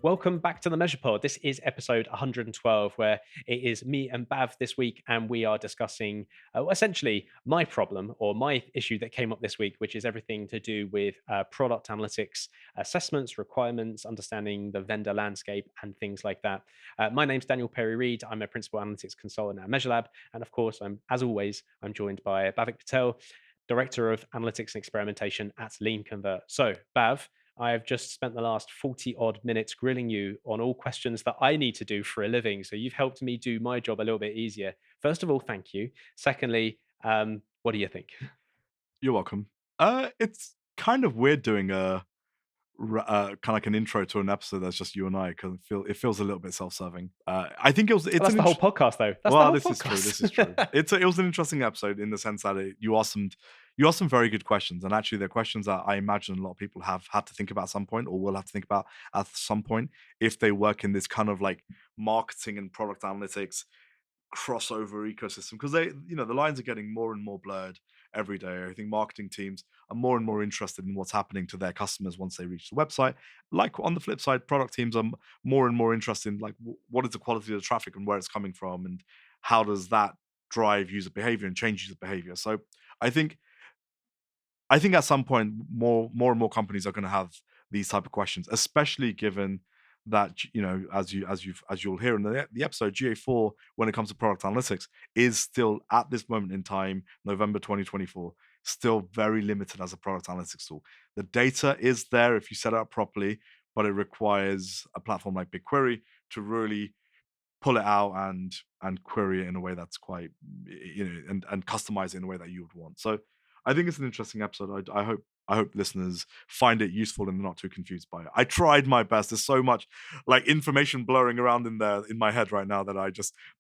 Welcome back to the Measure Pod. This is episode 112, where it is me and Bhav this week, and we are discussing essentially my problem or my issue that came up this week, which is everything to do with product analytics, assessments, requirements, understanding the vendor landscape, and things like that. My name's Daniel Perry Reid. I'm a principal analytics consultant at Measurelab, and of course, as always, I'm joined by Bhavik Patel, Director of Analytics and Experimentation at Lean Convert. So, Bhav, I've just spent the last 40 odd minutes grilling you on all questions that I need to do for a living. So you've helped me do my job a little bit easier. First of all, thank you. Secondly, what do you think? You're welcome. It's kind of weird doing kind of like an intro to an episode that's just you and I because it feels a little bit self-serving. I think Well, it's that's an the whole podcast, though. That's the well, whole this is true. This is true. podcast. It was an interesting episode in the sense that you asked some very good questions, and actually they're questions that I imagine a lot of people have had to think about at some point, or will have to think about at some point if they work in this kind of like marketing and product analytics crossover ecosystem because the lines are getting more and more blurred every day. I think marketing teams are more and more interested in what's happening to their customers once they reach the website. Like on the flip side, product teams are more and more interested in like what is the quality of the traffic and where it's coming from and how does that drive user behavior and change user behavior. So I think I think at some point more and more companies are going to have these type of questions, especially given that as you'll hear in the episode, GA4 when it comes to product analytics is still at this moment in time, November 2024, still very limited as a product analytics tool. The data is there if you set it up properly, but it requires a platform like BigQuery to really pull it out and query it in a way that's quite and customize it in a way that you would want. So I think it's an interesting episode. I hope listeners find it useful and they're not too confused by it. I tried my best. There's so much like information blurring around in my head right now that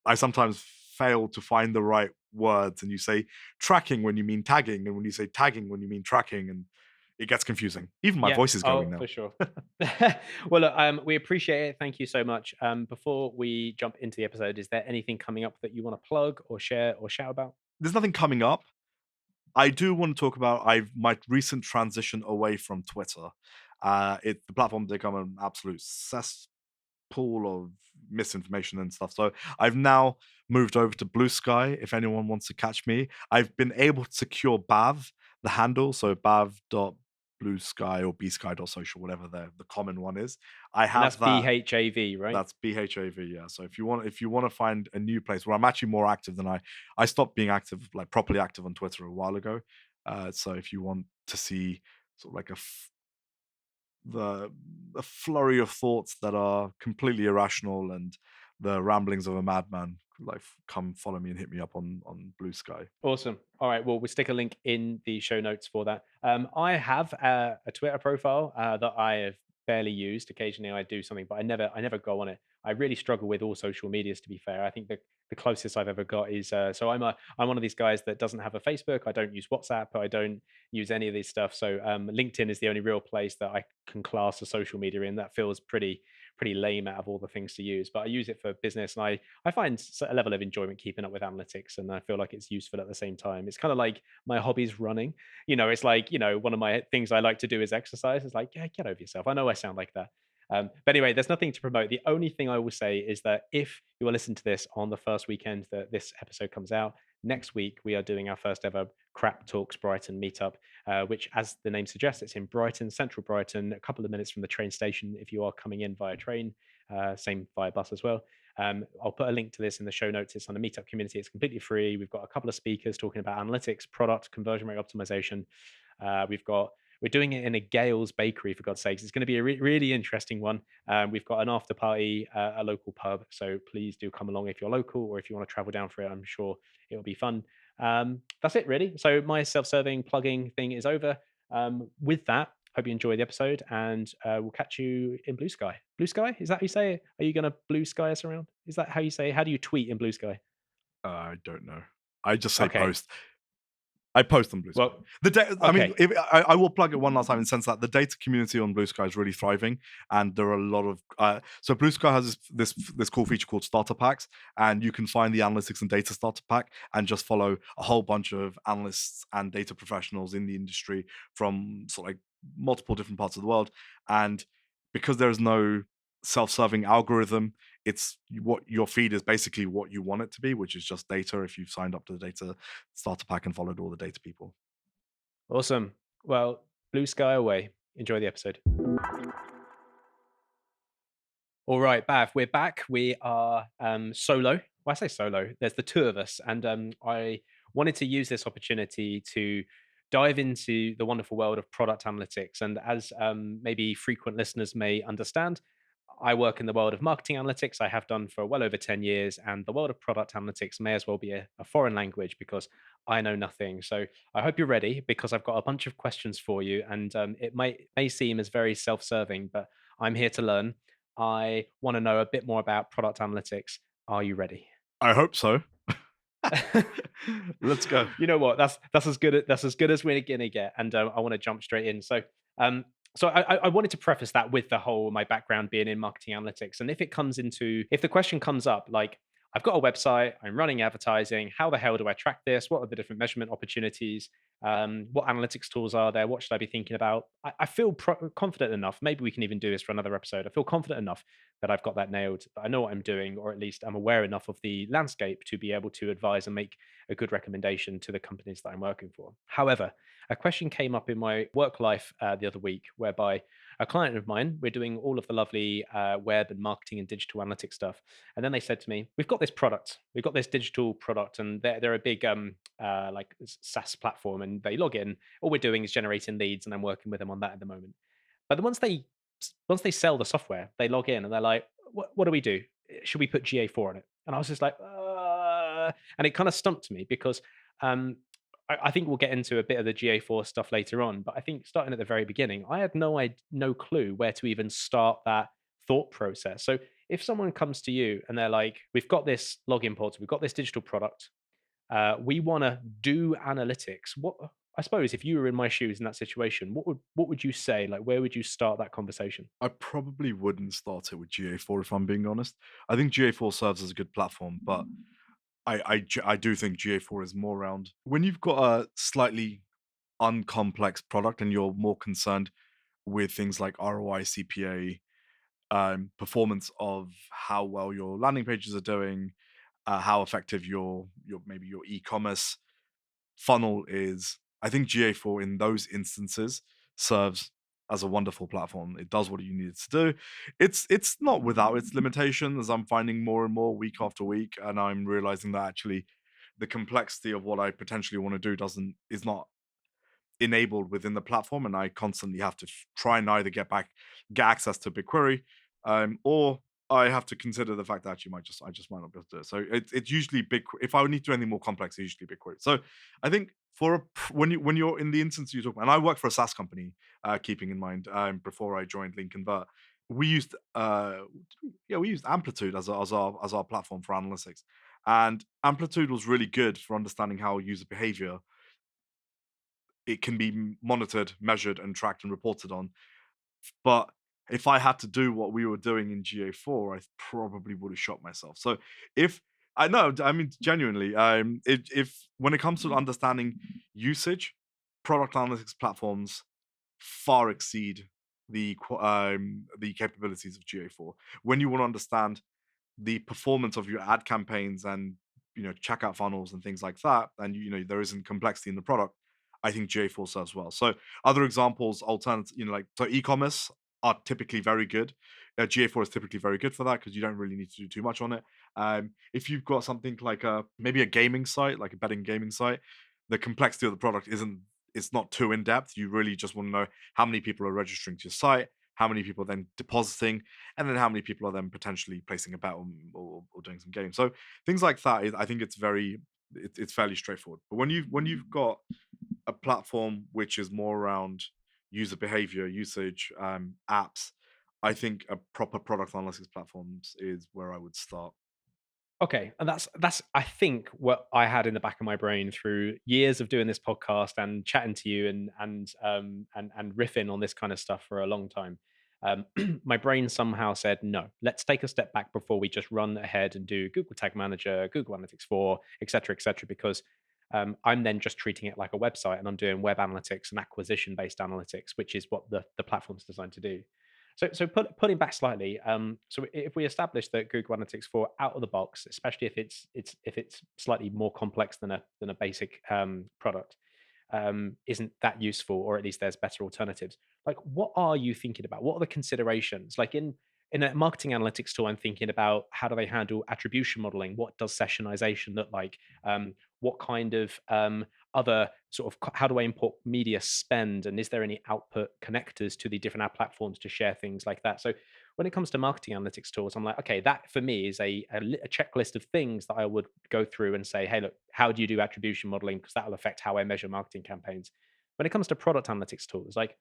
I sometimes fail to find the right words. And you say tracking when you mean tagging, and when you say tagging when you mean tracking, and it gets confusing. Even my Yeah. voice is going Oh, now. for sure. Well, look, we appreciate it. Thank you so much. Before we jump into the episode, is there anything coming up that you want to plug or share or shout about? There's nothing coming up. I do want to talk about my recent transition away from Twitter. The platform become an absolute cesspool of misinformation and stuff. So I've now moved over to Blue Sky. If anyone wants to catch me, I've been able to secure Bav, the handle. So Bav.Blue Sky or bsky.social, whatever the common one is. I And that's have that. BHAV, right? That's BHAV, yeah. So if you want to find a new place where I'm actually more active than I stopped being active, like properly active on Twitter a while ago. So if you want to see sort of like the a flurry of thoughts that are completely irrational and the ramblings of a madman, like come follow me and hit me up on Blue Sky. Awesome. All right. Well, we'll stick a link in the show notes for that. I have a Twitter profile that I have barely used. Occasionally, I do something, but I never go on it. I really struggle with all social medias. To be fair, I think the closest I've ever got is so I'm one of these guys that doesn't have a Facebook. I don't use WhatsApp. I don't use any of this stuff. So LinkedIn is the only real place that I can class a social media in. That feels pretty lame out of all the things to use. But I use it for business, and I find a level of enjoyment keeping up with analytics, and I feel like it's useful at the same time. It's kind of like my hobby's running. It's like, one of my things I like to do is exercise. It's like, yeah, get over yourself. I know I sound like that. But anyway, there's nothing to promote. The only thing I will say is that if you are listening to this on the first weekend that this episode comes out, next week we are doing our first ever Crap Talks Brighton meetup, which, as the name suggests, it's in Brighton, central Brighton, a couple of minutes from the train station if you are coming in via train, same via bus as well. I'll put a link to this in the show notes. It's on the meetup community. It's completely free. We've got a couple of speakers talking about analytics, product, conversion rate optimization. We're doing it in a Gale's bakery, for God's sakes. It's going to be a really interesting one. We've got an after party, a local pub. So please do come along if you're local, or if you want to travel down for it. I'm sure it will be fun. That's it, really. So my self-serving plugging thing is over. With that, hope you enjoy the episode, and we'll catch you in Blue Sky. Blue Sky? Is that how you say it? Are you going to blue sky us around? Is that how you say it? How do you tweet in Blue Sky? I don't know. I just say Okay. post. I post on Blue Sky. Well, I mean, okay. I will plug it one last time in the sense that the data community on Blue Sky is really thriving, and there are a lot of so Blue Sky has this cool feature called starter packs, and you can find the analytics and data starter pack and just follow a whole bunch of analysts and data professionals in the industry from sort of like multiple different parts of the world, and because there is no self-serving algorithm. It's what your feed is basically what you want it to be, which is just data. If you've signed up to the data starter pack and followed all the data people. Awesome. Well, blue sky away. Enjoy the episode. All right, Bav, we're back. We are solo. Well, I say solo. There's the two of us, and I wanted to use this opportunity to dive into the wonderful world of product analytics. And as maybe frequent listeners may understand, I work in the world of marketing analytics. I have done for well over 10 years, and the world of product analytics may as well be a foreign language because I know nothing. So I hope you're ready because I've got a bunch of questions for you, and it may seem as very self-serving, but I'm here to learn. I want to know a bit more about product analytics. Are you ready? I hope so. Let's go. You know what? That's as good as we're gonna get, and I want to jump straight in. Um, so I wanted to preface that with the whole my background being in marketing analytics, and if the question comes up like I've got a website, I'm running advertising, how the hell do I track this? What are the different measurement opportunities? What analytics tools are there? What should I be thinking about? I feel confident enough. Maybe we can even do this for another episode. I feel confident enough that I've got that nailed. That I know what I'm doing, or at least I'm aware enough of the landscape to be able to advise and make a good recommendation to the companies that I'm working for. However, a question came up in my work life the other week, whereby a client of mine, we're doing all of the lovely web and marketing and digital analytics stuff, and then they said to me, "We've got this product, we've got this digital product, and they're a big like SaaS platform, and they log in. All we're doing is generating leads, and I'm working with them on that at the moment. But then once they sell the software, they log in and they're like, what do we do? Should we put GA4 on it?" And I was just like, and it kind of stumped me because um, I think we'll get into a bit of the GA4 stuff later on. But I think starting at the very beginning, I had no clue where to even start that thought process. So if someone comes to you and they're like, "We've got this login portal, we've got this digital product, we want to do analytics," what I suppose if you were in my shoes in that situation, what would you say? Like, where would you start that conversation? I probably wouldn't start it with GA4 if I'm being honest. I think GA4 serves as a good platform, but I do think GA4 is more around when you've got a slightly uncomplex product and you're more concerned with things like ROI, CPA, performance of how well your landing pages are doing, how effective your maybe your e-commerce funnel is. I think GA4 in those instances serves as a wonderful platform. It does what you need it to do. It's not without its limitations, as I'm finding more and more week after week, and I'm realizing that actually the complexity of what I potentially want to do doesn't is not enabled within the platform, and I constantly have to try and either get access to BigQuery, or I have to consider the fact that actually I just might not be able to do it. So it's usually big. If I need to do anything more complex, it's usually BigQuery. So I think when you're in the instance you talk about, and I work for a SaaS company, keeping in mind before I joined Link Convert, we used we used Amplitude as our platform for analytics, and Amplitude was really good for understanding how user behavior it can be monitored, measured, and tracked and reported on. But if I had to do what we were doing in GA4, I probably would have shot myself. So if I know, I mean, genuinely, if when it comes to understanding usage, product analytics platforms far exceed the capabilities of GA4. When you want to understand the performance of your ad campaigns and checkout funnels and things like that, and there isn't complexity in the product, I think GA4 serves well. So other examples, alternative, like so e-commerce are typically very good. GA4 is typically very good for that because you don't really need to do too much on it. If you've got something like maybe a gaming site, like a betting gaming site, the complexity of the product isn't it's not too in depth. You really just want to know how many people are registering to your site, how many people are then depositing, and then how many people are then potentially placing a bet or doing some games. So things like that, I think it's fairly straightforward. But when you've got a platform which is more around user behavior, usage, apps, I think a proper product analytics platforms is where I would start. Okay, and that's I think what I had in the back of my brain through years of doing this podcast and chatting to you and riffing on this kind of stuff for a long time. My brain somehow said, no, let's take a step back before we just run ahead and do Google Tag Manager, Google Analytics 4, et cetera, because I'm then just treating it like a website and I'm doing web analytics and acquisition based analytics, which is what the platform's designed to do. Putting back slightly, so if we establish that Google Analytics 4 out of the box, especially if it's slightly more complex than a basic product, isn't that useful, or at least there's better alternatives. Like, what are you thinking about? What are the considerations? Like in a marketing analytics tool, I'm thinking about how do they handle attribution modeling? What does sessionization look like? What kind of other sort of how do I import media spend, and is there any output connectors to the different ad platforms to share things like that? So when it comes to marketing analytics tools, I'm like, okay, that for me is a checklist of things that I would go through and say, hey, look, how do you do attribution modeling? Because that will affect how I measure marketing campaigns. When it comes to product analytics tools, like,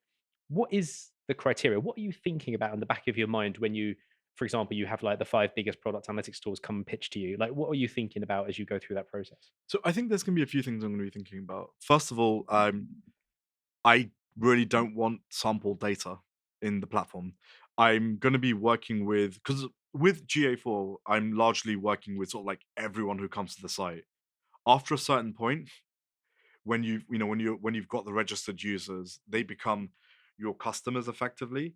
what is the criteria? What are you thinking about in the back of your mind when you, for example, you have like the five biggest product analytics tools come and pitch to you? Like, what are you thinking about as you go through that process? So I think there's going to be a few things I'm going to be thinking about. First of all, I really don't want sample data in the platform. I'm going to be working with, because with GA4, I'm largely working with sort of like everyone who comes to the site. After a certain point, when you've got the registered users, they become your customers effectively.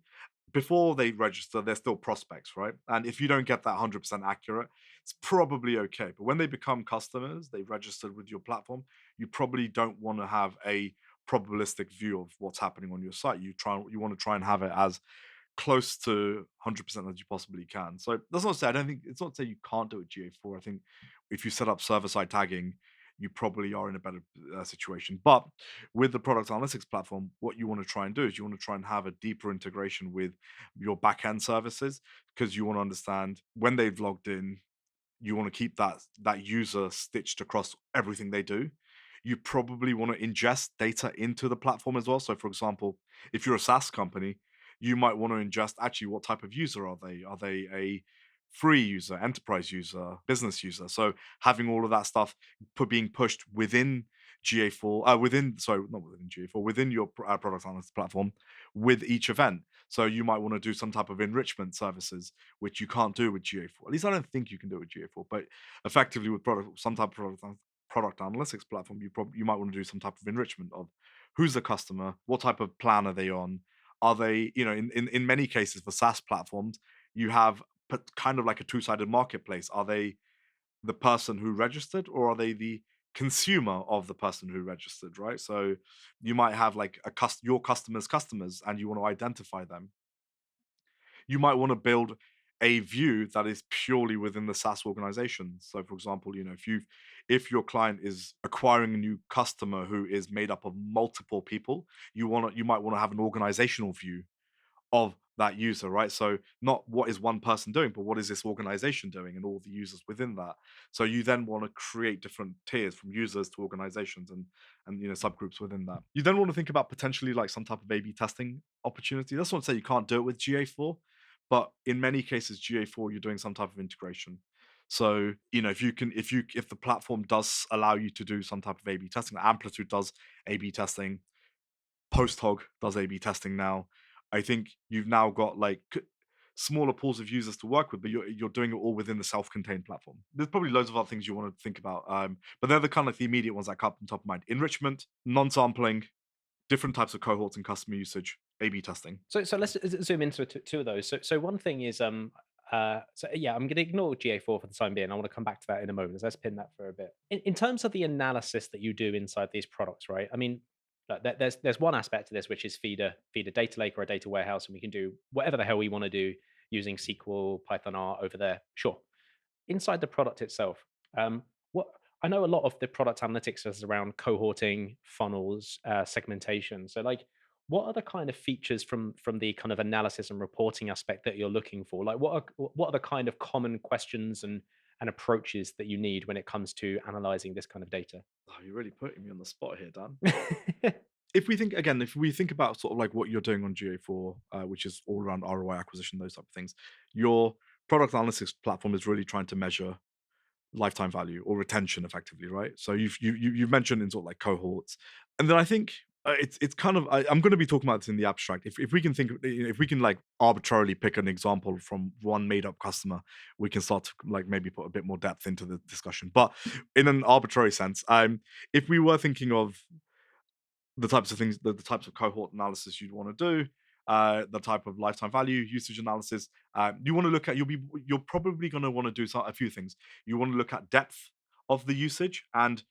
Before they register, they're still prospects, right? And if you don't get that 100% accurate, it's probably okay. But when they become customers, they've registered with your platform, you probably don't want to have a probabilistic view of what's happening on your site. You want to try and have it as close to 100% as you possibly can. So that's not to say I don't think it's not to say you can't do it with GA4. I think if you set up server-side tagging, you probably are in a better situation. But with the product analytics platform, what you want to try and do is you want to try and have a deeper integration with your back-end services, because you want to understand when they've logged in, you want to keep that user stitched across everything they do. You probably want to ingest data into the platform as well. So, for example, if you're a SaaS company, you might want to ingest actually what type of user are they? Are they a free user, enterprise user, business user? So having all of that stuff being pushed within GA4, within sorry, not within GA4, within your product analytics platform with each event. So you might want to do some type of enrichment services, which you can't do with GA4. At least I don't think you can do it with GA4, but effectively with some type of product analytics platform, you might want to do some type of enrichment of who's the customer, what type of plan are they on, are they, in many cases for SaaS platforms, you have kind of like a two-sided marketplace. Are they the person who registered, or are they the consumer of the person who registered, right? So you might have like your customers, and you want to identify them. You might want to build a view that is purely within the SaaS organization. So, for example, if your client is acquiring a new customer who is made up of multiple people, you might want to have an organizational view of that user, right? So not what is one person doing, but what is this organization doing and all the users within that. So you then want to create different tiers from users to organizations and subgroups within that. You then want to think about potentially like some type of A/B testing opportunity. That's not to say you can't do it with GA4, but in many cases, GA4 you're doing some type of integration. So, if the platform does allow you to do some type of A/B testing, Amplitude does A/B testing, Posthog does A/B testing now. I think you've now got like smaller pools of users to work with, but you're doing it all within the self-contained platform. There's probably loads of other things you want to think about, but they're the kind of the immediate ones that come on top of mind: enrichment, non-sampling, different types of cohorts and customer usage, A/B testing. So let's zoom into two of those. So one thing is so yeah, I'm going to ignore GA4 for the time being. I want to come back to that in a moment. So let's pin that for a bit. In terms of the analysis that you do inside these products, right? I mean, like, there's one aspect to this which is feed a data lake or a data warehouse, and we can do whatever the hell we want to do using SQL, Python R over there. Sure. Inside the product itself, what I know a lot of the product analytics is around cohorting, funnels, segmentation. So, like, what are the kind of features from the kind of analysis and reporting aspect that you're looking for? Like, what are the kind of common questions and approaches that you need when it comes to analyzing this kind of data? Oh, you're really putting me on the spot here, Dan. If we think about sort of like what you're doing on GA4, which is all around ROI acquisition, those type of things, your product analytics platform is really trying to measure lifetime value or retention effectively, right? So you've mentioned in sort of like cohorts, and then I think it's kind of I'm going to be talking about this in the abstract. If we can think, if we can like arbitrarily pick an example from one made up customer, we can start to like maybe put a bit more depth into the discussion. But in an arbitrary sense, if we were thinking of the types of things, the types of cohort analysis you'd want to do. the type of lifetime value, usage analysis. You want to look at you're probably going to want to do a few things. You want to look at depth of the usage and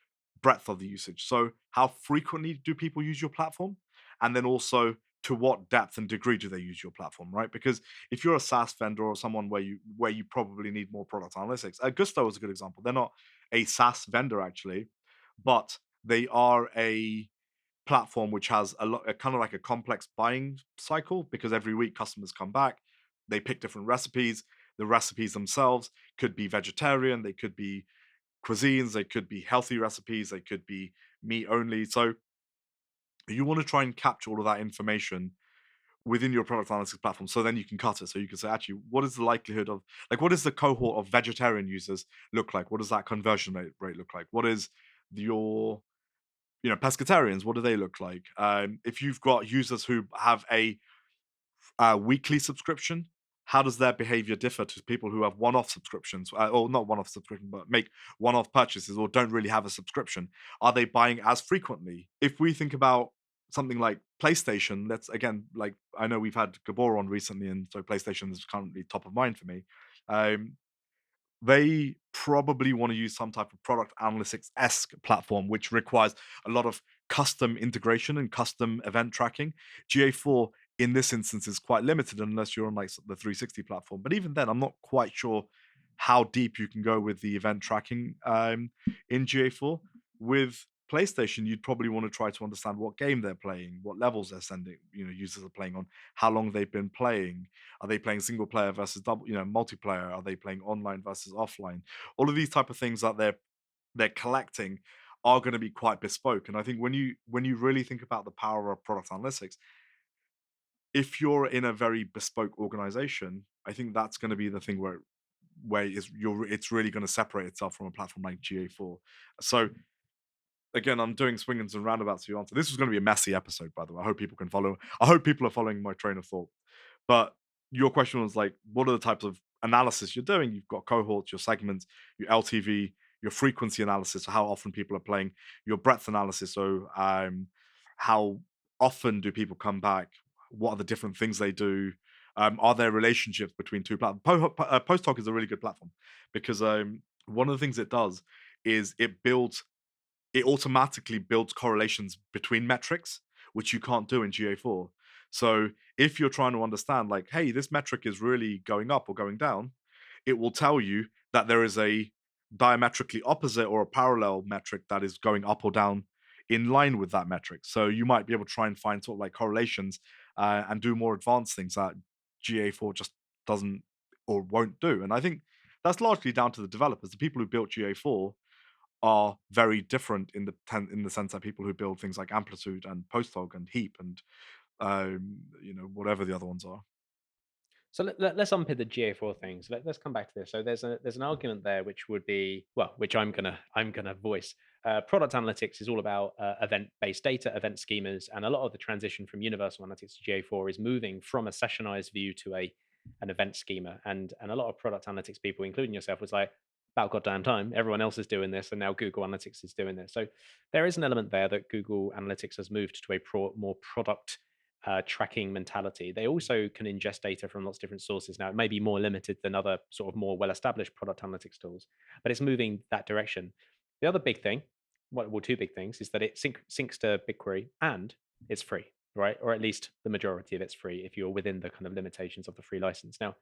breadth of the usage. So how frequently do people use your platform, and then also to what depth and degree do they use your platform, right? Because if you're a SaaS vendor or someone where you probably need more product analytics, Gusto is a good example. They're not a SaaS vendor actually, but they are a platform which has a lot, kind of like a complex buying cycle, because every week customers come back, they pick different recipes. The recipes themselves could be vegetarian, they could be cuisines, they could be healthy recipes, they could be meat only. So you want to try and capture all of that information within your product analytics platform, so then you can cut it. So you can say, actually, what is the likelihood of, like, what is the cohort of vegetarian users look like? What does that conversion rate look like? What is your, pescatarians, what do they look like? If you've got users who have a weekly subscription, how does their behavior differ to people who have one-off subscriptions, or not one-off subscription, but make one-off purchases or don't really have a subscription? Are they buying as frequently? If we think about something like PlayStation, let's again, like, I know we've had Gabor on recently, and so PlayStation is currently top of mind for me. Um, they probably want to use some type of product analytics-esque platform, which requires a lot of custom integration and custom event tracking. GA4 in this instance is quite limited unless you're on like the 360 platform. But even then, I'm not quite sure how deep you can go with the event tracking in GA4. With PlayStation, you'd probably want to try to understand what game they're playing, what levels they're sending, users are playing on, how long they've been playing, are they playing single player versus multiplayer? Are they playing online versus offline? All of these type of things that they're collecting are going to be quite bespoke. And I think when you really think about the power of product analytics, if you're in a very bespoke organization, I think that's going to be the thing it's really going to separate itself from a platform like GA4. So again, I'm doing swingings and roundabouts to your answer. This was going to be a messy episode, by the way. I hope people can follow. I hope people are following my train of thought. But your question was like, what are the types of analysis you're doing? You've got cohorts, your segments, your LTV, your frequency analysis, so how often people are playing, your breadth analysis, so how often do people come back? What are the different things they do? Are there relationships between two platforms? Post Talk is a really good platform because one of the things it does is it automatically builds correlations between metrics, which you can't do in GA4. So if you're trying to understand, like, hey, this metric is really going up or going down, it will tell you that there is a diametrically opposite or a parallel metric that is going up or down in line with that metric. So you might be able to try and find sort of like correlations and do more advanced things that GA4 just doesn't or won't do. And I think that's largely down to the developers. The people who built GA4 are very different in the sense that people who build things like Amplitude and Posthog and Heap and whatever the other ones are. So let's unpick the GA4 things. Let's come back to this. So there's an argument there which would be, well, which I'm gonna voice. Product analytics is all about event based data, event schemas, and a lot of the transition from Universal Analytics to GA4 is moving from a sessionized view to an event schema. And a lot of product analytics people, including yourself, was like, about goddamn time. Everyone else is doing this, and now Google Analytics is doing this. So there is an element there that Google Analytics has moved to a more product tracking mentality. They also can ingest data from lots of different sources. Now, it may be more limited than other sort of more well established product analytics tools, but it's moving that direction. The other big thing, well, two big things, is that it syncs to BigQuery and it's free, right? Or at least the majority of it's free if you're within the kind of limitations of the free license. Now,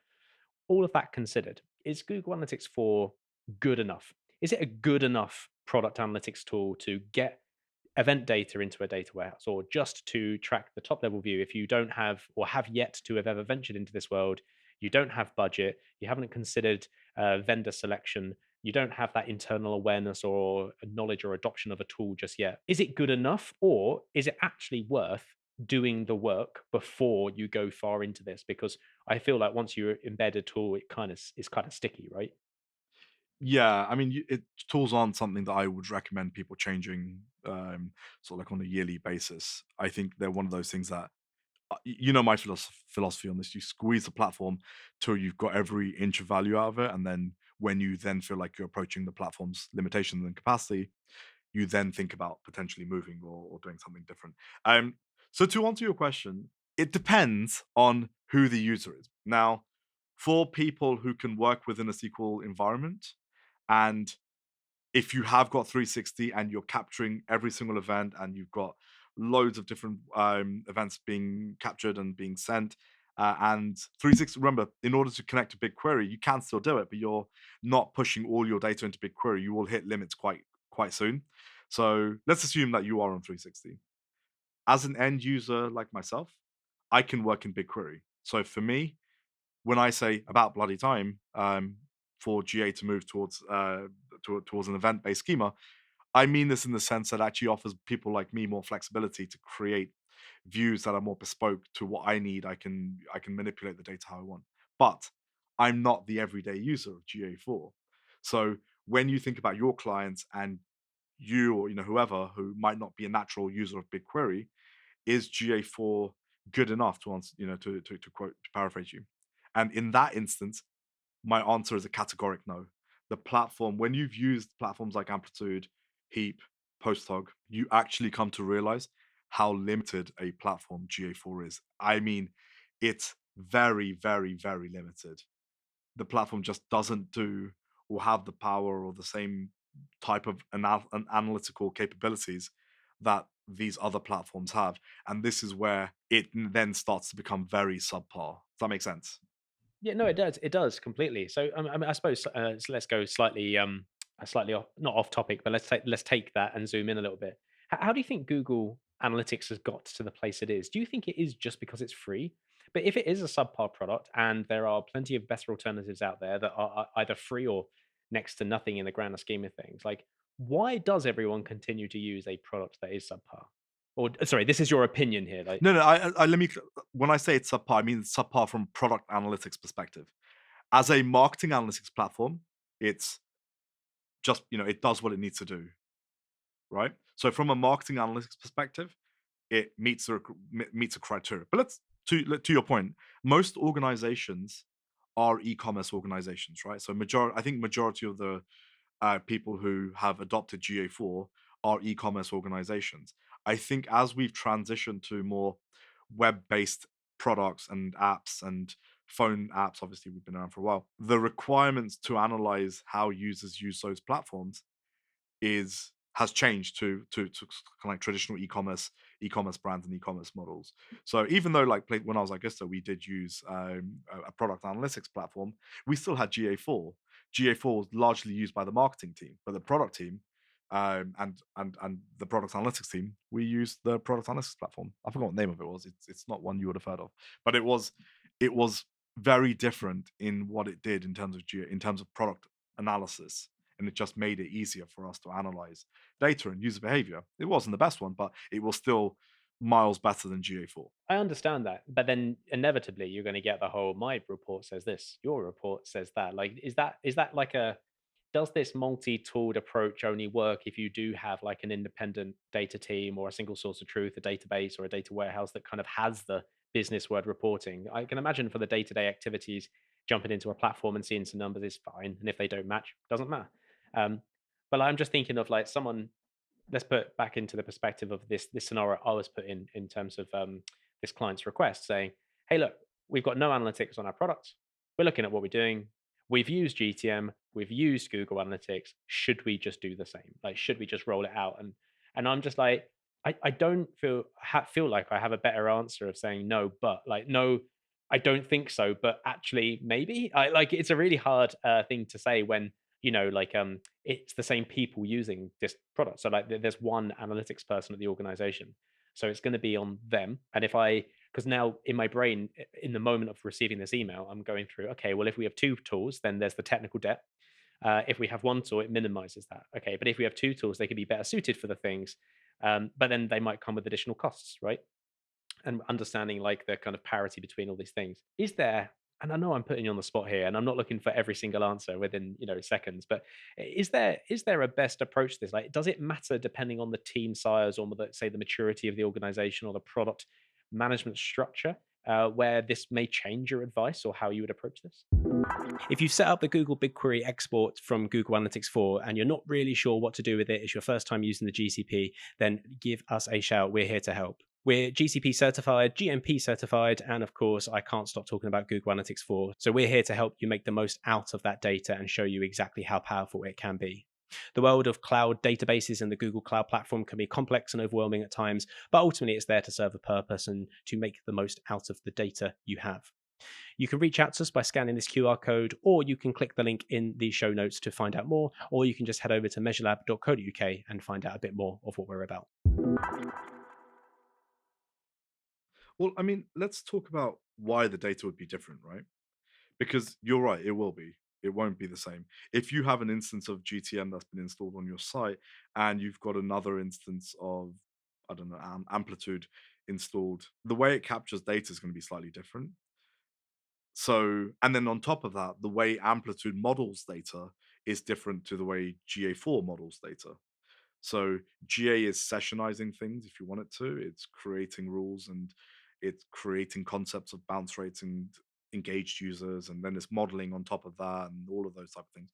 all of that considered, is Google Analytics 4 good enough? Is it a good enough product analytics tool to get event data into a data warehouse, or just to track the top level view if you don't have or have yet to have ever ventured into this world, you don't have budget, you haven't considered vendor selection, you don't have that internal awareness or knowledge or adoption of a tool just yet? Is it good enough, or is it actually worth doing the work before you go far into this? Because I feel like once you embed a tool, it kind of is kind of sticky, right? Yeah, I mean, tools aren't something that I would recommend people changing, sort of like on a yearly basis. I think they're one of those things that, my philosophy on this. You squeeze the platform till you've got every inch of value out of it, and then when you then feel like you're approaching the platform's limitations and capacity, you then think about potentially moving or doing something different. So to answer your question, It depends on who the user is. Now, for people who can work within a SQL environment, and if you have got 360 and you're capturing every single event and you've got loads of different events being captured and being sent, and 360, remember, in order to connect to BigQuery, you can still do it, but you're not pushing all your data into BigQuery. You will hit limits quite soon. So let's assume that you are on 360. As an end user like myself, I can work in BigQuery. So for me, when I say about bloody time for GA to move towards an event-based schema, I mean this in the sense that actually offers people like me more flexibility to create views that are more bespoke to what I need. I can manipulate the data how I want. But I'm not the everyday user of GA4. So when you think about your clients and you or whoever who might not be a natural user of BigQuery, is GA4 good enough to answer, to quote, to paraphrase you? And in that instance, my answer is a categoric no. The platform, when you've used platforms like Amplitude, Heap, Posthog, you actually come to realize how limited a platform GA4 is. I mean, it's very, very, very limited. The platform just doesn't do or have the power or the same type of analytical capabilities that these other platforms have. And this is where it then starts to become very subpar. Does that make sense? Yeah, no, it does. It does completely. So, I mean, I suppose so let's go slightly off, not off topic, but let's take that and zoom in a little bit. How do you think Google Analytics has got to the place it is? Do you think it is just because it's free? But if it is a subpar product, and there are plenty of better alternatives out there that are either free or next to nothing in the grander scheme of things, like why does everyone continue to use a product that is subpar? Or sorry, this is your opinion here. Like, No, no. Let me. When I say it's subpar, I mean it's subpar from product analytics perspective. As a marketing analytics platform, it's just it does what it needs to do, right? So from a marketing analytics perspective, it meets a criteria. But to your point, most organizations are e-commerce organizations, right? So I think majority of the people who have adopted GA4 are e-commerce organizations. I think as we've transitioned to more web-based products and apps and phone apps, obviously we've been around for a while, the requirements to analyze how users use those platforms has changed to kind of like traditional e-commerce brands and e-commerce models. So even though when I was at Gusto, we did use a product analytics platform, we still had GA4. GA4 was largely used by the marketing team, but the product team and the product analytics team, we used the product analytics platform. I forgot what the name of it was. It's not one you would have heard of, but it was very different in what it did in terms of in terms of product analysis, and it just made it easier for us to analyze data and user behavior. It wasn't the best one, but it was still miles better than GA4. I understand that, but then inevitably you're going to get the whole my report says this, your report says that. Like, is that like a does this multi-tooled approach only work if you do have like an independent data team or a single source of truth, a database or a data warehouse that kind of has the business word reporting? I can imagine for the day-to-day activities, jumping into a platform and seeing some numbers is fine, and if they don't match, doesn't matter. Um, but I'm just thinking of like someone. Let's put back into the perspective of this scenario I was put in terms of this client's request, saying, "Hey, look, we've got no analytics on our products. We're looking at what we're doing. We've used GTM. We've used Google Analytics. Should we just do the same? Like, should we just roll it out?" And I'm just like, I don't feel like I have a better answer of saying no, but like no, I don't think so. But actually, maybe I like it's a really hard thing to say when like it's the same people using this product. So like there's one analytics person at the organization. So it's going to be on them. And because now in my brain, in the moment of receiving this email, I'm going through, okay, well, if we have two tools, then there's the technical debt. If we have one tool, it minimizes that. Okay. But if we have two tools, they could be better suited for the things. But then they might come with additional costs, right? And understanding like the kind of parity between all these things. Is there, and I know I'm putting you on the spot here, and I'm not looking for every single answer within seconds, but is there a best approach to this? Like, does it matter depending on the team size or say the maturity of the organization or the product management structure, where this may change your advice or how you would approach this? If you've set up the Google BigQuery export from Google Analytics 4 and you're not really sure what to do with it, it's your first time using the GCP, then give us a shout. We're here to help. We're GCP certified, GMP certified, and of course, I can't stop talking about Google Analytics 4. So we're here to help you make the most out of that data and show you exactly how powerful it can be. The world of cloud databases and the Google Cloud Platform can be complex and overwhelming at times, but ultimately it's there to serve a purpose and to make the most out of the data you have. You can reach out to us by scanning this QR code, or you can click the link in the show notes to find out more, or you can just head over to measurelab.co.uk and find out a bit more of what we're about. Well, I mean, let's talk about why the data would be different, right? Because you're right, it will be. It won't be the same. If you have an instance of GTM that's been installed on your site and you've got another instance of, I don't know, Amplitude installed, the way it captures data is going to be slightly different. So, and then on top of that, the way Amplitude models data is different to the way GA4 models data. So GA is sessionizing things if you want it to. It's creating rules and it's creating concepts of bounce rates and engaged users, and then it's modeling on top of that and all of those type of things.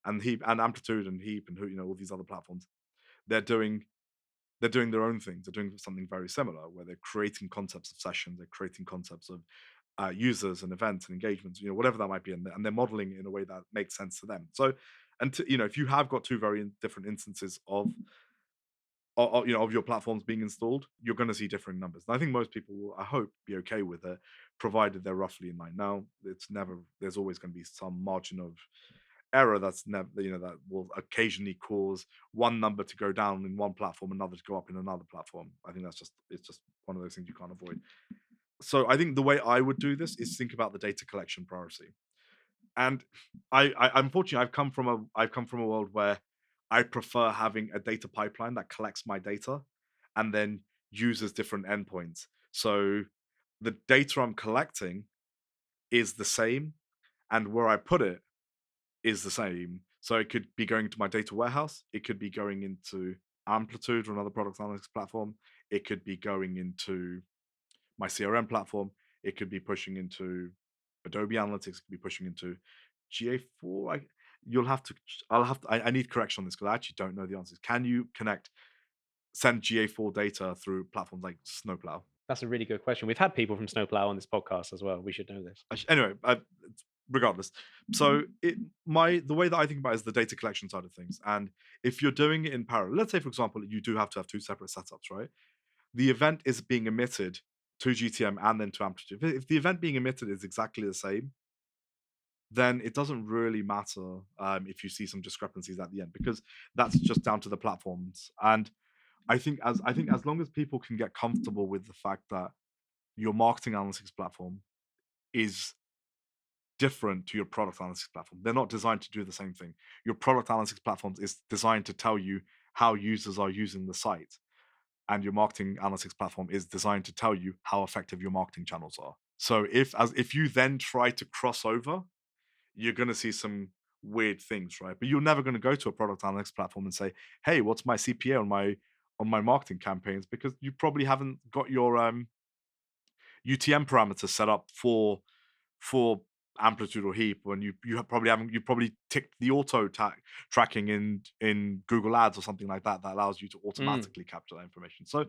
And Heap and Amplitude and Heap and all these other platforms, they're doing they're doing their own things. They're doing something very similar where they're creating concepts of sessions, they're creating concepts of users and events and engagements, whatever that might be, and they're modeling it in a way that makes sense to them. So, and if you have got two very different instances of your platforms being installed, you're going to see differing numbers. And I think most people will, I hope, be okay with it, provided they're roughly in line. Now, there's always going to be some margin of error that's never, that will occasionally cause one number to go down in one platform, another to go up in another platform. I think it's just one of those things you can't avoid. So I think the way I would do this is think about the data collection priority. And I unfortunately I've come from a world where I prefer having a data pipeline that collects my data and then uses different endpoints. So the data I'm collecting is the same, and where I put it is the same. So it could be going to my data warehouse, it could be going into Amplitude or another product analytics platform, it could be going into my CRM platform, it could be pushing into Adobe Analytics, it could be pushing into GA4. You'll have to. I'll have to. I need correction on this because I actually don't know the answers. Can you send GA4 data through platforms like Snowplow? That's a really good question. We've had people from Snowplow on this podcast as well. We should know this. Anyway, regardless, so the way that I think about it is the data collection side of things. And if you're doing it in parallel, let's say for example you do have to have two separate setups, right? The event is being emitted to GTM and then to Amplitude. If the event being emitted is exactly the same, then it doesn't really matter if you see some discrepancies at the end, because that's just down to the platforms. And I think as long as people can get comfortable with the fact that your marketing analytics platform is different to your product analytics platform, they're not designed to do the same thing. Your product analytics platform is designed to tell you how users are using the site, and your marketing analytics platform is designed to tell you how effective your marketing channels are. So if you then try to cross over, you're going to see some weird things, right? But you're never going to go to a product analytics platform and say, "Hey, what's my CPA on my marketing campaigns?" Because you probably haven't got your UTM parameters set up for Amplitude or Heap, and you probably ticked the tracking in Google Ads or something like that allows you to Mm. automatically capture that information. So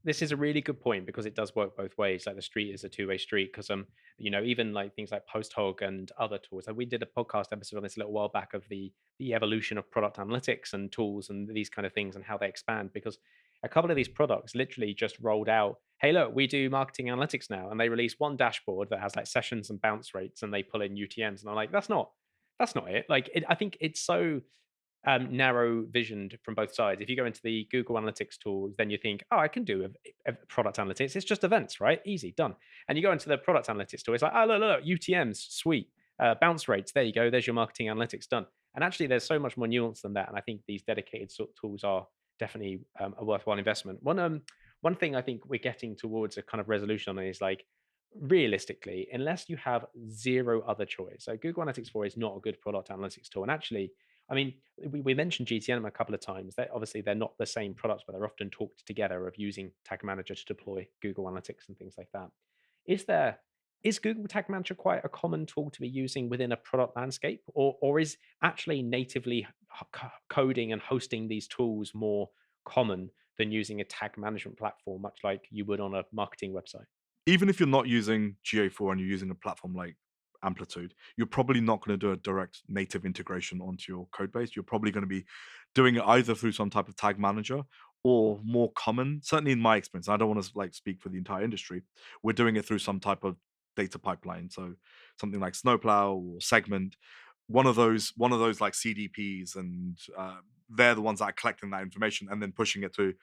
This is a really good point because it does work both ways. Like the street is a two-way street because even like things like Post Hog and other tools. Like we did a podcast episode on this a little while back of the evolution of product analytics and tools and these kind of things and how they expand, because a couple of these products literally just rolled out, hey look, we do marketing analytics now, and they release one dashboard that has like sessions and bounce rates and they pull in UTMs, and I'm like, that's not it. Like I think it's so narrow visioned from both sides. If you go into the Google Analytics tools, then you think, oh, I can do a product analytics. It's just events, right? Easy, done. And you go into the product analytics tool, it's like, oh, look, UTMs, sweet. Bounce rates, there you go. There's your marketing analytics done. And actually, there's so much more nuance than that. And I think these dedicated sort of tools are definitely a worthwhile investment. One thing I think we're getting towards a kind of resolution on is like, realistically, unless you have zero other choice. So Google Analytics 4 is not a good product analytics tool. And actually, I mean, we mentioned GTM a couple of times. Obviously they're not the same products, but they're often talked together of using Tag Manager to deploy Google Analytics and things like that. Is there is Google Tag Manager quite a common tool to be using within a product landscape, or is actually natively coding and hosting these tools more common than using a tag management platform, much like you would on a marketing website. Even if you're not using GA4 and you're using a platform like Amplitude, you're probably not going to do a direct native integration onto your code base. You're probably going to be doing it either through some type of tag manager, or more common, certainly in my experience, I don't want to like speak for the entire industry. We're doing it through some type of data pipeline. So something like Snowplow or Segment, one of those like CDPs, and they're the ones that are collecting that information and then pushing it to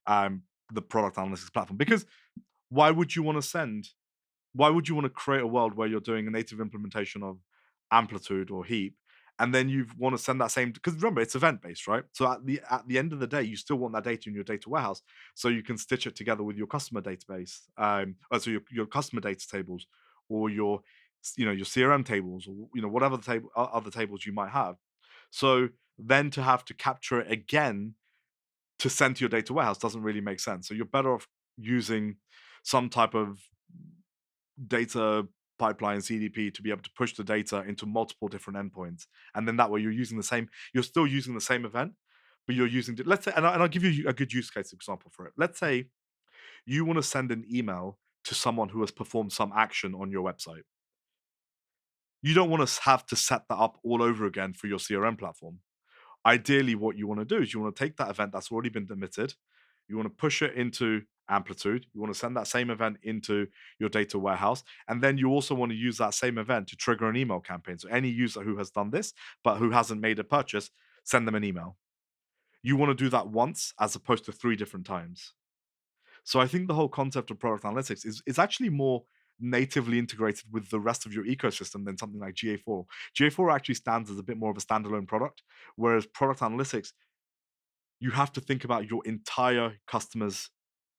the product analytics platform. Because why would you want to send why would you want to create a world where you're doing a native implementation of Amplitude or Heap, and then you want to send that same, because remember it's event based, right? So at the end of the day, you still want that data in your data warehouse, so you can stitch it together with your customer database, so your customer data tables, or your CRM tables, or whatever other tables you might have. So then to have to capture it again to send to your data warehouse doesn't really make sense. So you're better off using some type of data pipeline CDP to be able to push the data into multiple different endpoints, and then that way you're still using the same event, but you're using let's say, and I'll give you a good use case example for it. Let's say you want to send an email to someone who has performed some action on your website. You don't want to have to set that up all over again for your CRM platform. Ideally, what you want to do is you want to take that event that's already been emitted, you want to push it into Amplitude, you want to send that same event into your data warehouse, and then you also want to use that same event to trigger an email campaign. So any user who has done this but who hasn't made a purchase, send them an email. You want to do that once as opposed to 3 different times. So I think the whole concept of product analytics is actually more natively integrated with the rest of your ecosystem than something like GA4. GA4 actually stands as a bit more of a standalone product, whereas product analytics, you have to think about your entire customer's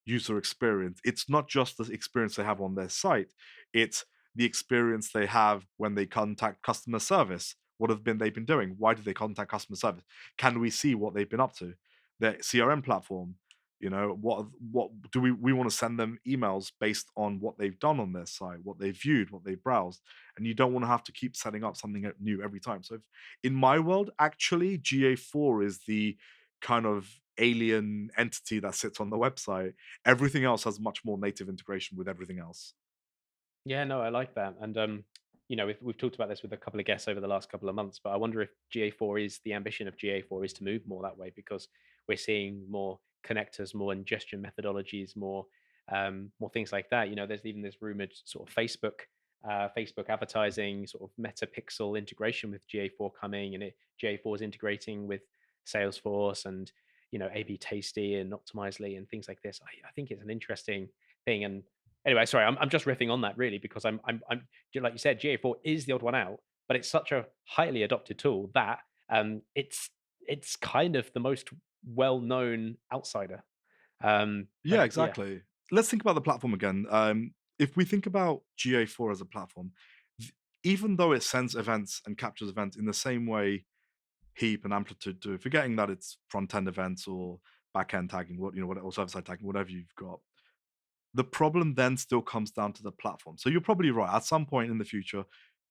user experience. It's not just the experience they have on their site, it's the experience they have when they contact customer service. What have been they've been doing? Why did they contact customer service? Can we see what they've been up to? Their CRM platform, what do we want to send them emails based on what they've done on their site, what they've viewed, what they've browsed, and you don't want to have to keep setting up something new every time. So in my world, actually, GA4 is the kind of alien entity that sits on the website. Everything else has much more native integration with everything else. Yeah, no, I like that. And we've talked about this with a couple of guests over the last couple of months, but I wonder if GA4 is the ambition of GA4 is to move more that way, because we're seeing more connectors, more ingestion methodologies, more things like that. There's even this rumored sort of Facebook advertising sort of meta pixel integration with GA4 coming, and GA4 is integrating with Salesforce and AB Tasty and Optimizely and things like this. I think it's an interesting thing. And anyway, sorry, I'm just riffing on that really because like you said, GA4 is the odd one out, but it's such a highly adopted tool that it's kind of the most well known outsider. Yeah, But yeah, exactly. Let's think about the platform again. If we think about GA4 as a platform, even though it sends events and captures events in the same way Heap and Amplitude do, forgetting that it's front end events or back end tagging, or server side tagging, whatever you've got. The problem then still comes down to the platform. So you're probably right. At some point in the future,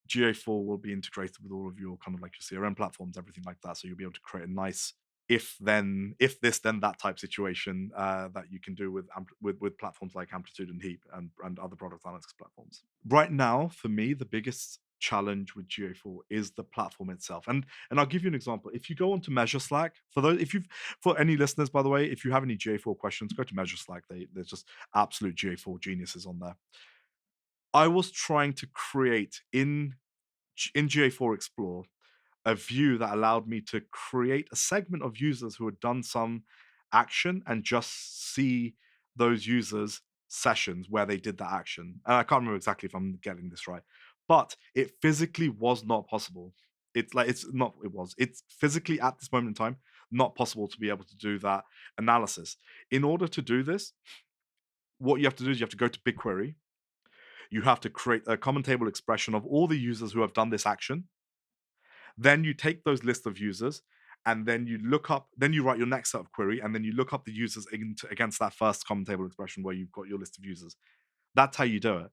GA4 will be integrated with all of your kind of like your CRM platforms, everything like that. So you'll be able to create a nice if this then that type situation that you can do with platforms like Amplitude and Heap and other product analytics platforms. Right now, for me, the biggest challenge with GA4 is the platform itself. And I'll give you an example. If you go onto Measure Slack, for any listeners, by the way, if you have any GA4 questions, go to Measure Slack. There's just absolute GA4 geniuses on there. I was trying to create in GA4 Explore a view that allowed me to create a segment of users who had done some action and just see those users' sessions where they did that action. And I can't remember exactly if I'm getting this right, but it physically was not possible. It's physically at this moment in time not possible to be able to do that analysis. In order to do this, what you have to do is you have to go to BigQuery. You have to create a common table expression of all the users who have done this action. Then you take those list of users and then you write your next set of query, and then you look up the users against that first common table expression where you've got your list of users. That's how you do it.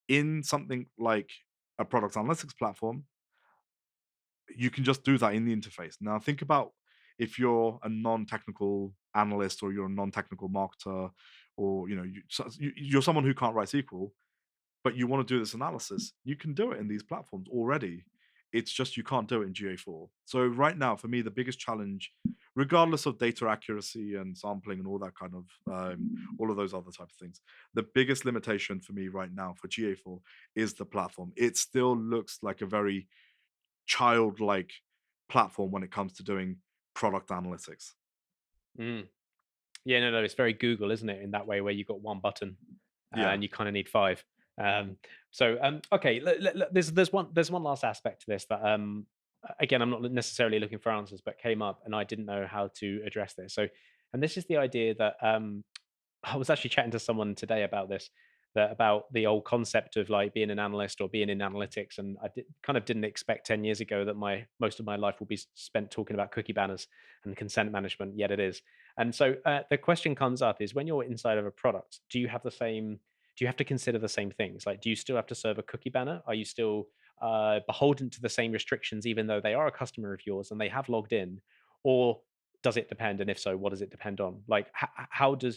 In something like a product analytics platform, you can just do that in the interface. Now think about if you're a non-technical analyst or you're a non-technical marketer, or you're someone who can't write SQL, but you want to do this analysis, you can do it in these platforms already. It's just you can't do it in GA4. So right now, for me, the biggest challenge, regardless of data accuracy and sampling and all that kind of all of those other type of things, the biggest limitation for me right now for GA4 is the platform. It still looks like a very childlike platform when it comes to doing product analytics. Mm. Yeah, no, no, it's very Google, isn't it? In that way, where you've got one button Yeah. and you kind of need five. Okay, there's one last aspect to this that again I'm not necessarily looking for answers, but came up and I didn't know how to address this. And this is the idea that I was actually chatting to someone today about this, that about the old concept of like being an analyst or being in analytics, and kind of didn't expect 10 years ago that my most of my life will be spent talking about cookie banners and consent management. Yet it is, and so the question comes up is when you're inside of a product, do you have the same? Do you have to consider the same things? Like, do you still have to serve a cookie banner? Are you still beholden to the same restrictions, even though they are a customer of yours and they have logged in, or does it depend? And if so, what does it depend on? Like, how do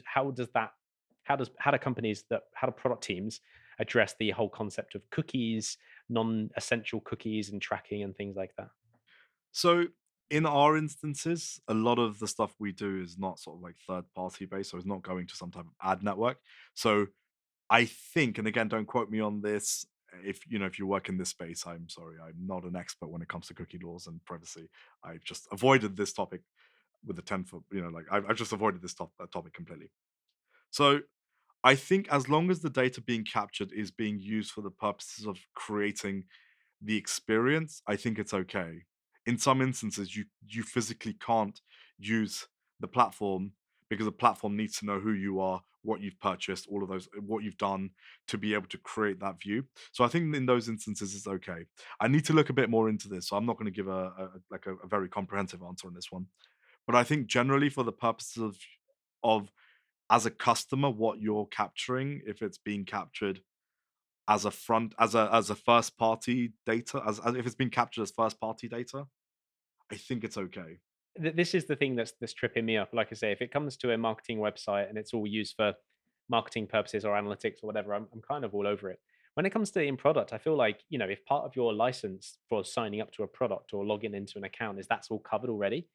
companies that how do product teams address the whole concept of cookies, non-essential cookies, and tracking and things like that? So in our instances, a lot of the stuff we do is not sort of like third party based, so it's not going to some type of ad network. So I think, and again, don't quote me on this. If you work in this space, I'm sorry, I'm not an expert when it comes to cookie laws and privacy. I've just avoided this topic with a 10 foot. Like I've just avoided this topic completely. So I think as long as the data being captured is being used for the purposes of creating the experience, I think it's okay. In some instances, you physically can't use the platform because the platform needs to know who you are, what you've purchased, all of those, what you've done to be able to create that view. So I think in those instances, it's okay. I need to look a bit more into this, so I'm not going to give a very comprehensive answer on this one. But I think generally for the purposes of as a customer, what you're capturing, if it's being captured as a front as a first party data, as if it's being captured as first party data, I think it's okay. This is the thing that's tripping me up. Like I say, if it comes to a marketing website and it's all used for marketing purposes or analytics or whatever, I'm kind of all over it. When it comes to in product, I feel like, if part of your license for signing up to a product or logging into an account is that's all covered already,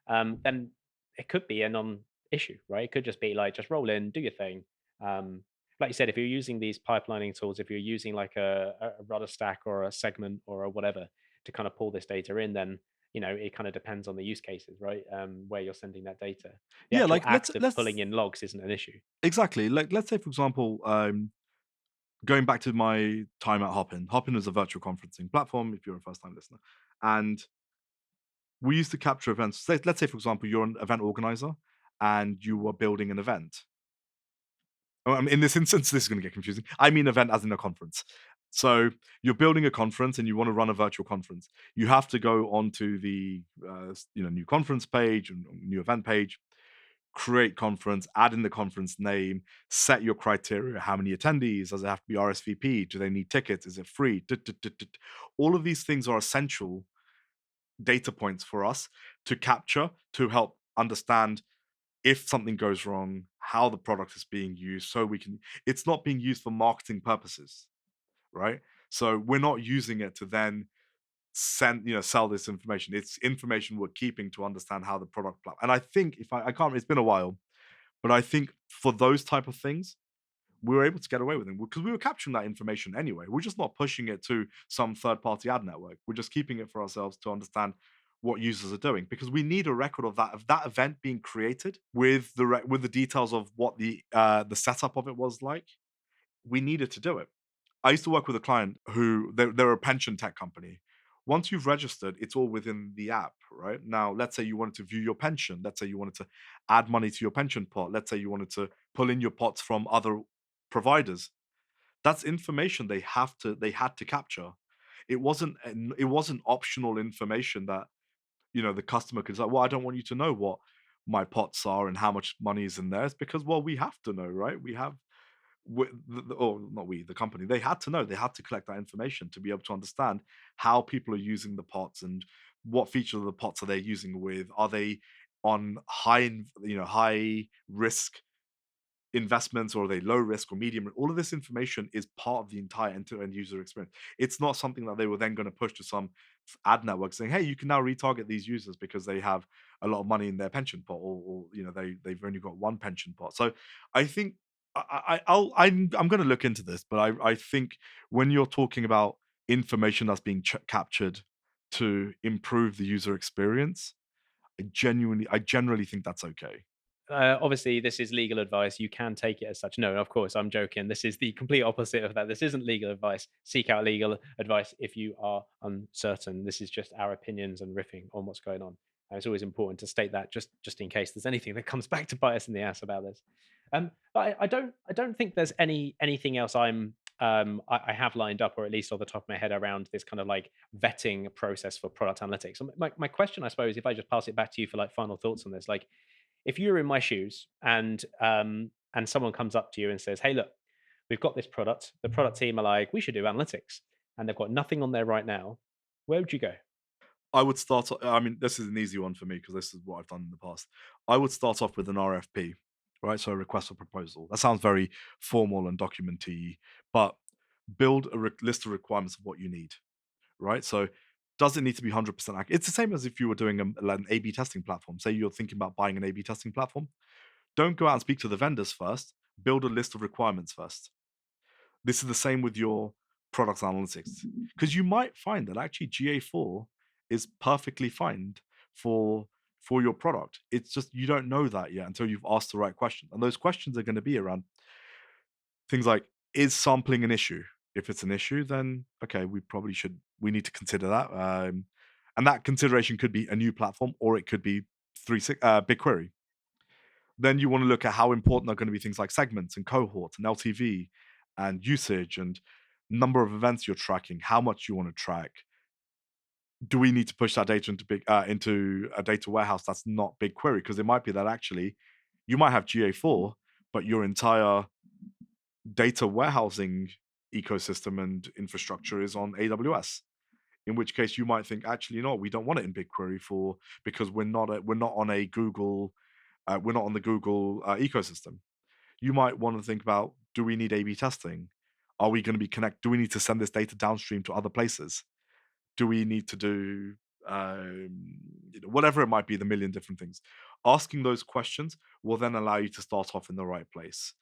then it could be a non-issue, right? It could just be like just roll in, do your thing. Um, like you said, if you're using these pipelining tools, if you're using like a rudder stack or a segment or a whatever to kind of pull this data in, then it kind of depends on the use cases, right? Where you're sending that data. The Yeah, actual like let's act of pulling let's in logs isn't an issue. exactly. Like let's say for example, going back to my time at Hopin. Hopin is a virtual conferencing platform if you're a first time listener. And we used to capture events. Let's say for example, you're an event organizer and you were building an event. In this instance, this is going to get confusing. I mean, event as in a conference. So you're building a conference and you want to run a virtual conference. You have to go onto the new conference page and new event page, create conference, add in the conference name, set your criteria. How many attendees? Does it have to be RSVP? Do they need tickets? Is it free? All of these things are essential data points for us to capture to help understand if something goes wrong, how the product is being used, so we can it's not being used for marketing purposes, right? So we're not using it to then sell this information. It's information we're keeping to understand how the and I think if I can't, it's been a while, but I think for those type of things, we were able to get away with it because we were capturing that information anyway. We're just not pushing it to some third party ad network. We're just keeping it for ourselves to understand what users are doing because we need a record of that event being created with with the details of what the setup of it was like. We needed to do it. I used to work with a client who they're a pension tech company. Once you've registered, it's all within the app, right? Now, let's say you wanted to view your pension. Let's say you wanted to add money to your pension pot. Let's say you wanted to pull in your pots from other providers. That's information they had to capture. It wasn't optional information that the customer could say, well, I don't want you to know what my pots are and how much money is in there. It's because, well, we have to know, right? We have or not we, the company, they had to know, they had to collect that information to be able to understand how people are using the pots and what feature of the pots are they using with? Are they on high risk investments, or are they low risk or medium? All of this information is part of the entire end-to-end user experience. It's not something that they were then going to push to some ad network saying, "Hey, you can now retarget these users because they have a lot of money in their pension pot, or they've only got one pension pot." So I think I'm going to look into this, but I think when you're talking about information that's being captured to improve the user experience, I generally think that's okay. Obviously, this is legal advice. You can take it as such. No, of course, I'm joking. This is the complete opposite of that. This isn't legal advice. Seek out legal advice if you are uncertain. This is just our opinions and riffing on what's going on. And it's always important to state that just in case there's anything that comes back to bite us in the ass about this. But I don't think there's anything else I have lined up, or at least off the top of my head, around this kind of like vetting process for product analytics. My question, I suppose, if I just pass it back to you for like final thoughts on this, like if you're in my shoes and someone comes up to you and says, "Hey, look, we've got this product." The product team are like, "We should do analytics," and they've got nothing on there right now. Where would you go? I would start. I mean, this is an easy one for me because this is what I've done in the past. I would start off with an RFP, right? So a request for proposal. That sounds very formal and documenty, but build a list of requirements of what you need, right? So does it need to be 100% accurate? It's the same as if you were doing like an A/B testing platform. Say you're thinking about buying an A/B testing platform. Don't go out and speak to the vendors first. Build a list of requirements first. This is the same with your product analytics, because you might find that actually GA4 is perfectly fine for your product. It's just you don't know that yet until you've asked the right questions. And those questions are going to be around things like, is sampling an issue? If it's an issue, then okay, we need to consider that. And that consideration could be a new platform, or it could be BigQuery. Then you want to look at how important are going to be things like segments and cohorts and LTV and usage and number of events you're tracking, how much you want to track. Do we need to push that data into a data warehouse that's not BigQuery? Because it might be that actually you might have GA4, but your entire data warehousing ecosystem and infrastructure is on AWS. In which case you might think, actually, no, we don't want it in BigQuery because we're not on a Google we're not on the Google ecosystem. You might want to think about, do we need A/B testing? Are we going to be connect? Do we need to send this data downstream to other places? Do we need to do whatever it might be, the million different things? Asking those questions will then allow you to start off in the right place.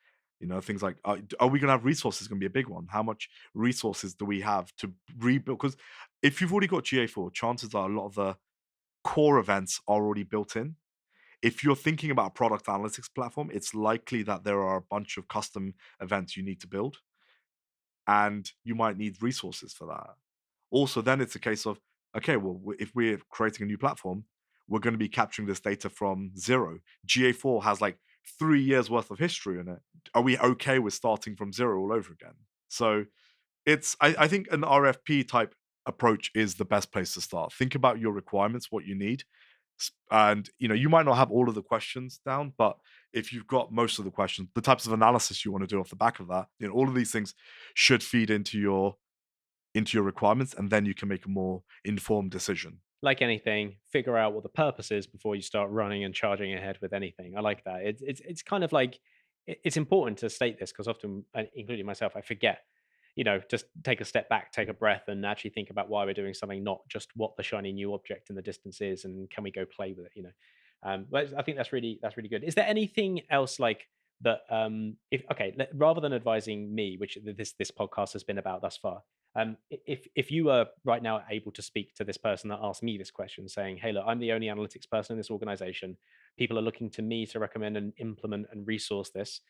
Things like, are we going to have resources? Going to be a big one. How much resources do we have to rebuild? Because if you've already got GA4, chances are a lot of the core events are already built in. If you're thinking about a product analytics platform, it's likely that there are a bunch of custom events you need to build, and you might need resources for that. Also, then it's a case of, okay, well, if we're creating a new platform, we're going to be capturing this data from zero. GA4 has like 3 years worth of history in it. Are we okay with starting from zero all over again? So I think an RFP type approach is the best place to start. Think about your requirements, what you need, and you might not have all of the questions down, but if you've got most of the questions, the types of analysis you want to do off the back of that, all of these things should feed into your requirements, and then you can make a more informed decision. Like anything, figure out what the purpose is before you start running and charging ahead with anything. I like that. It's kind of like it's important to state this because often, including myself, I forget. Just take a step back, take a breath, and actually think about why we're doing something, not just what the shiny new object in the distance is, and can we go play with it. But I think that's really good. Is there anything else like that? If okay, rather than advising me, which this podcast has been about thus far, if you are right now able to speak to this person that asked me this question, saying, "Hey, look, I'm the only analytics person in this organization. People are looking to me to recommend and implement and resource this,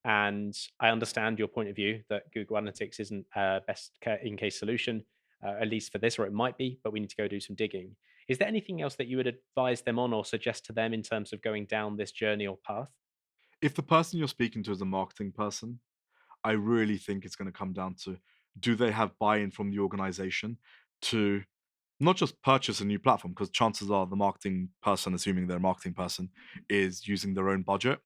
and I understand your point of view that Google Analytics isn't best in case solution, at least for this, or it might be, but we need to go do some digging." Is there anything else that you would advise them on or suggest to them in terms of going down this journey or path? If the person you're speaking to is a marketing person, I really think it's going to come down to, do they have buy-in from the organization to not just purchase a new platform, because chances are the marketing person, assuming they're a marketing person, is using their own budget,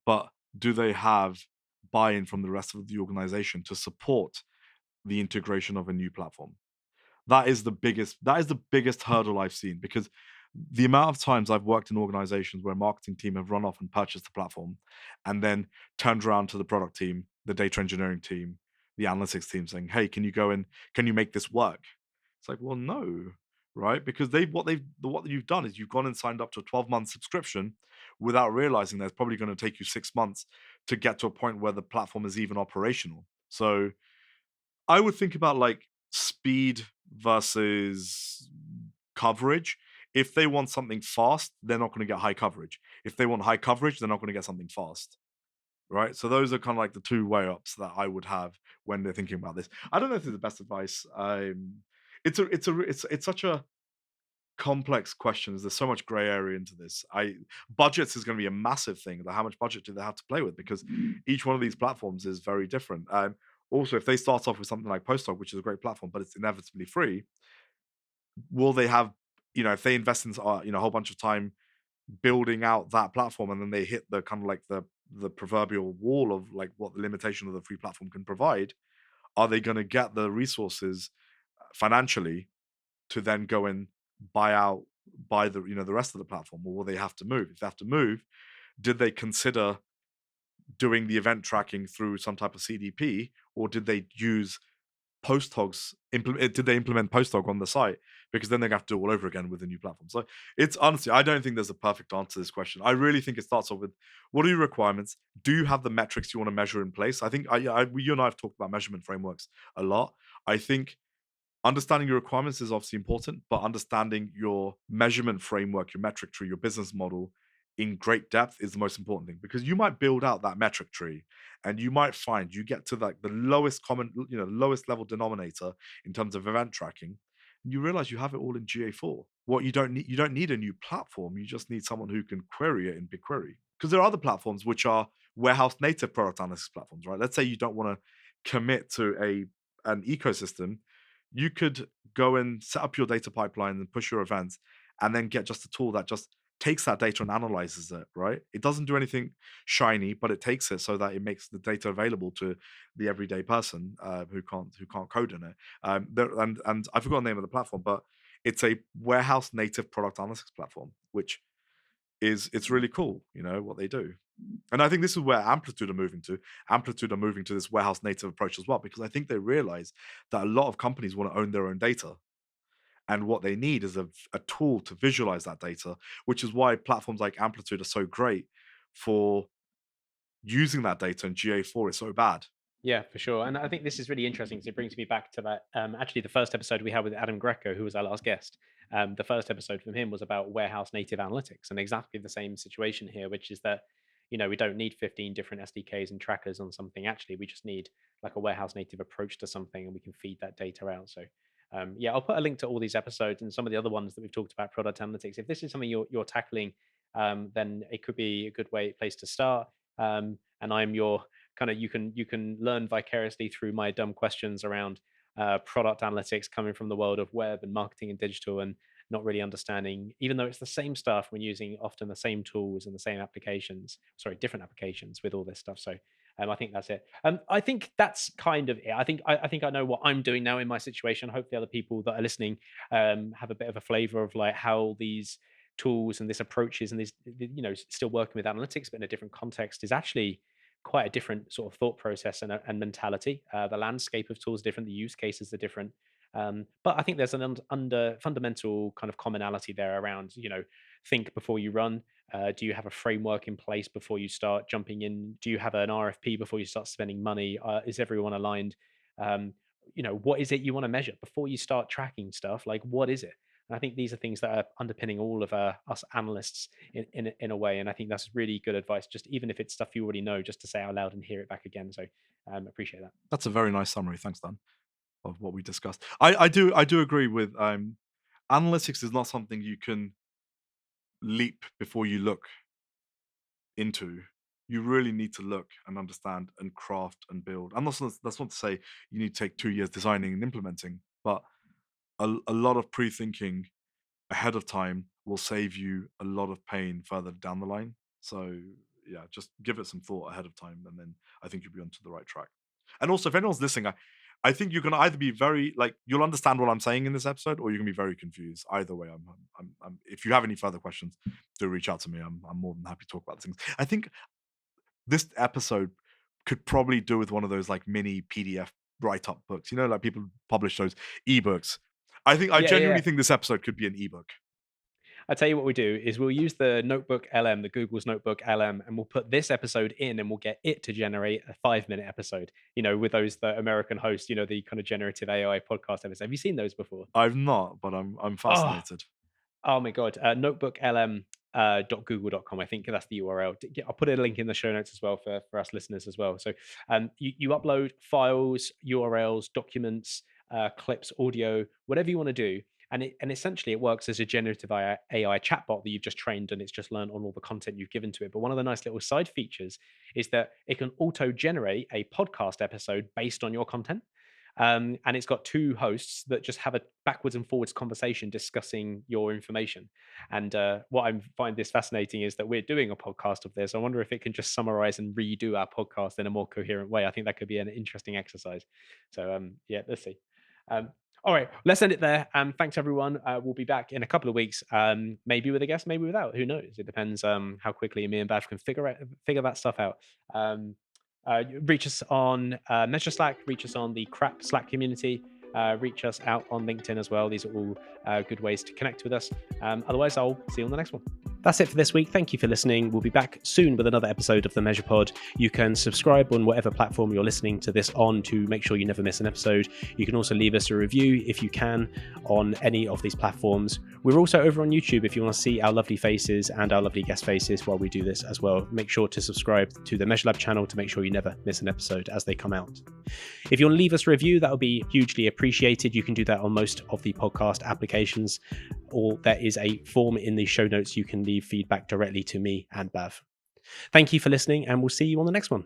but do they have buy-in from the rest of the organization to support the integration of a new platform? That is the biggest hurdle I've seen, because the amount of times I've worked in organizations where a marketing team have run off and purchased the platform and then turned around to the product team, the data engineering team, the analytics team saying, "Hey, can you make this work?" It's like, well, no, right? Because what you've done is you've gone and signed up to a 12-month subscription without realizing that it's probably going to take you 6 months to get to a point where the platform is even operational. So I would think about like speed versus coverage. If they want something fast, they're not going to get high coverage. If they want high coverage, they're not going to get something fast. Right. So those are kind of like the two way ups that I would have when they're thinking about this. I don't know if it's the best advice. It's such a complex question. There's so much gray area into this. I Budgets is going to be a massive thing. How much budget do they have to play with? Because each one of these platforms is very different. Also, if they start off with something like Postdoc, which is a great platform, but it's inevitably free, will they have, if they invest in a whole bunch of time building out that platform, and then they hit the kind of like the proverbial wall of like what the limitation of the free platform can provide, are they going to get the resources financially to then go and buy the rest of the platform, or will they have to move? If they have to move, did they consider doing the event tracking through some type of CDP, or did they use did they implement Posthog on the site? Because then they have to do it all over again with the new platform. So it's honestly, I don't think there's a perfect answer to this question. I really think it starts off with, what are your requirements? Do you have the metrics you want to measure in place? I think you and I have talked about measurement frameworks a lot. I think understanding your requirements is obviously important, but understanding your measurement framework, your metric tree, your business model in great depth is the most important thing, because you might build out that metric tree and you might find you get to like the lowest common, lowest level denominator in terms of event tracking. And you realize you have it all in GA4. What you don't need a new platform. You just need someone who can query it in BigQuery. Because there are other platforms which are warehouse native product analysis platforms, right? Let's say you don't want to commit to an ecosystem. You could go and set up your data pipeline and push your events, and then get just a tool that just takes that data and analyzes it, right? It doesn't do anything shiny, but it takes it so that it makes the data available to the everyday person who can't code in it. And I forgot the name of the platform, but it's a warehouse native product analytics platform, which it's really cool, what they do. And I think this is where Amplitude are moving to. Amplitude are moving to this warehouse native approach as well, because I think they realize that a lot of companies want to own their own data. And what they need is a tool to visualize that data, which is why platforms like Amplitude are so great for using that data, and GA4 is so bad. Yeah, for sure. And I think this is really interesting because it brings me back to that. Actually, the first episode we had with Adam Greco, who was our last guest, the first episode from him was about warehouse native analytics, and exactly the same situation here, which is that we don't need 15 different SDKs and trackers on something. Actually, we just need like a warehouse native approach to something, and we can feed that data out. So yeah, I'll put a link to all these episodes and some of the other ones that we've talked about product analytics. If this is something you're tackling, then it could be a good place to start. And I'm your kind of you can learn vicariously through my dumb questions around product analytics coming from the world of web and marketing and digital, and not really understanding, even though it's the same stuff, when using often the same tools and the same applications, sorry, different applications with all this stuff. So I think that's it. I think that's kind of it. I think I know what I'm doing now in my situation. Hopefully other people that are listening have a bit of a flavor of like how these tools and this approaches and this, still working with analytics but in a different context, is actually quite a different sort of thought process and mentality. The landscape of tools are different, the use cases are different. But I think there's an under fundamental kind of commonality there around, think before you run. Do you have a framework in place before you start jumping in? Do you have an RFP before you start spending money? Is everyone aligned? What is it you want to measure before you start tracking stuff? Like, what is it? And I think these are things that are underpinning all of us analysts in a way. And I think that's really good advice, just even if it's stuff you already know, just to say out loud and hear it back again. So appreciate that. That's a very nice summary. Thanks, Dan, of what we discussed. I do agree with analytics is not something you can leap before you look into. You really need to look and understand and craft and build. And that's not to say you need to take 2 years designing and implementing, but a lot of pre-thinking ahead of time will save you a lot of pain further down the line. So yeah, just give it some thought ahead of time, and then I think you'll be onto the right track. And also, if anyone's listening, I think you can either be very like you'll understand what I'm saying in this episode, or you can be very confused. Either way, if you have any further questions, do reach out to me. I'm more than happy to talk about things. I think this episode could probably do with one of those like mini PDF write up books. You know, like people publish those ebooks. I Yeah, yeah. genuinely think this episode could be an ebook. I tell you what we do is we'll use the Notebook LM, the Google's Notebook LM, and we'll put this episode in, and we'll get it to generate a 5-minute episode. You know, with the American hosts, you know, the kind of generative AI podcast episodes. Have you seen those before? I've not, but I'm Oh, fascinated. oh my god, notebooklm. .google.com. I think that's the URL. I'll put a link in the show notes as well for us listeners as well. So you upload files, URLs, documents, clips, audio, whatever you want to do. And essentially it works as a generative AI chatbot that you've just trained, and it's just learned on all the content you've given to it. But one of the nice little side features is that it can auto generate a podcast episode based on your content. And it's got two hosts that just have a backwards and forwards conversation discussing your information. And what I find this fascinating is that we're doing a podcast of this. I wonder if it can just summarize and redo our podcast in a more coherent way. I think that could be an interesting exercise. So yeah, let's see. All right, let's end it there. Thanks everyone. We'll be back in a couple of weeks, maybe with a guest, maybe without. Who knows? It depends how quickly me and Bhav can figure that stuff out. Reach us on Measure Slack, reach us on the Crap Slack community, reach us out on LinkedIn as well. These are all good ways to connect with us. Otherwise, I'll see you on the next one. That's it for this week. Thank you for listening. We'll be back soon with another episode of the Measure Pod. You can subscribe on whatever platform you're listening to this on to make sure you never miss an episode. You can also leave us a review if you can on any of these platforms. We're also over on YouTube if you want to see our lovely faces and our lovely guest faces while we do this as well. Make sure to subscribe to the Measurelab channel to make sure you never miss an episode as they come out. If you want to leave us a review, that would be hugely appreciated. You can do that on most of the podcast applications, or there is a form in the show notes. You can leave feedback directly to me and Bhav. Thank you for listening, and we'll see you on the next one.